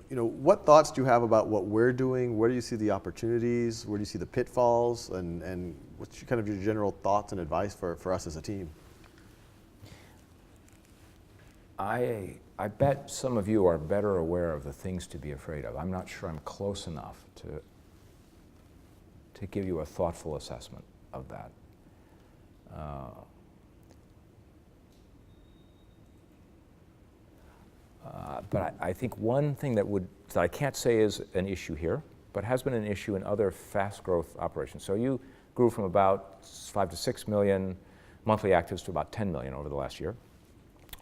what thoughts do you have about what we're doing? Where do you see the opportunities? Where do you see the pitfalls? And what's kind of your general thoughts and advice for us as a team? I bet some of you are better aware of the things to be afraid of. I'm not sure I'm close enough to give you a thoughtful assessment of that. But I think one thing that I can't say is an issue here, but has been an issue in other fast growth operations. So you grew from about 5 to 6 million monthly actives to about 10 million over the last year,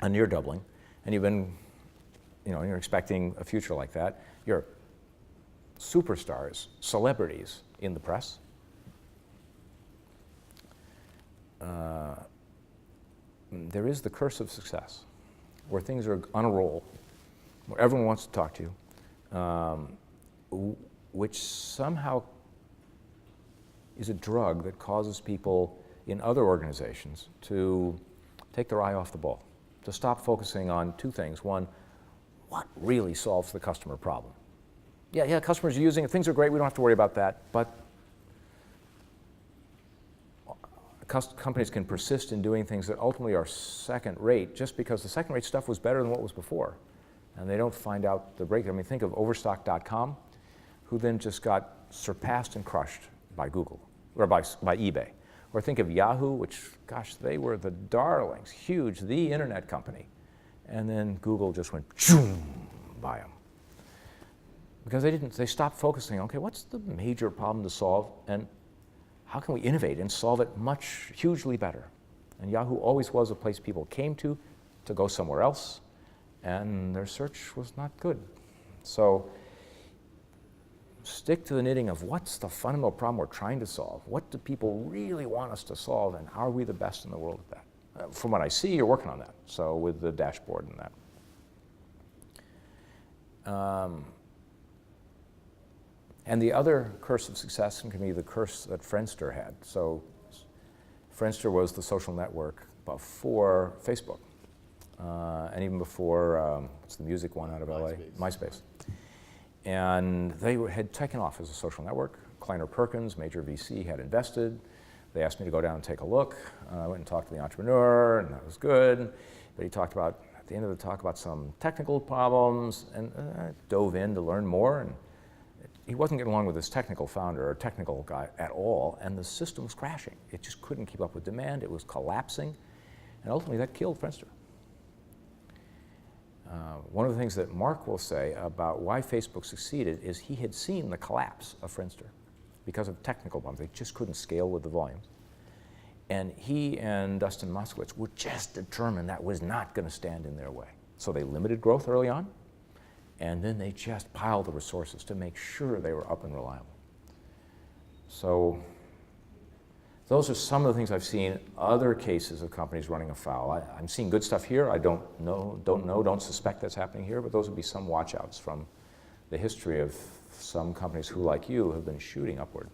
a near doubling, and you've been, you're expecting a future like that. You're superstars, celebrities in the press. There is the curse of success, where things are on a roll, where everyone wants to talk to you, which somehow is a drug that causes people in other organizations to take their eye off the ball, to stop focusing on two things. One, what really solves the customer problem? Yeah, customers are using it, things are great, we don't have to worry about that, but companies can persist in doing things that ultimately are second rate just because the second rate stuff was better than what was before. And they don't find out the break. I mean, think of Overstock.com, who then just got surpassed and crushed by Google, or by eBay. Or think of Yahoo, which, gosh, they were the darlings, huge, the internet company. And then Google just went choom by them. Because they stopped focusing, okay, what's the major problem to solve? And how can we innovate and solve it hugely better? And Yahoo always was a place people came to go somewhere else, and their search was not good. So stick to the knitting of what's the fundamental problem we're trying to solve? What do people really want us to solve, and are we the best in the world at that? From what I see, you're working on that, so with the dashboard and that. And the other curse of success can be the curse that Friendster had. So Friendster was the social network before Facebook, and even before, what's the music one out of LA? MySpace. And they had taken off as a social network. Kleiner Perkins, major VC, had invested. They asked me to go down and take a look. I went and talked to the entrepreneur, and that was good. But he talked about, at the end of the talk, about some technical problems, and I dove in to learn more. And he wasn't getting along with his technical founder or technical guy at all, and the system was crashing. It just couldn't keep up with demand. It was collapsing, and ultimately that killed Friendster. One of the things that Mark will say about why Facebook succeeded is he had seen the collapse of Friendster because of technical problems. They just couldn't scale with the volumes. And he and Dustin Moskowitz were just determined that was not going to stand in their way. So they limited growth early on, and then they just piled the resources to make sure they were up and reliable. So those are some of the things I've seen other cases of companies running afoul. I'm seeing good stuff here. I don't suspect that's happening here, but those would be some watch outs from the history of some companies who, like you, have been shooting upward.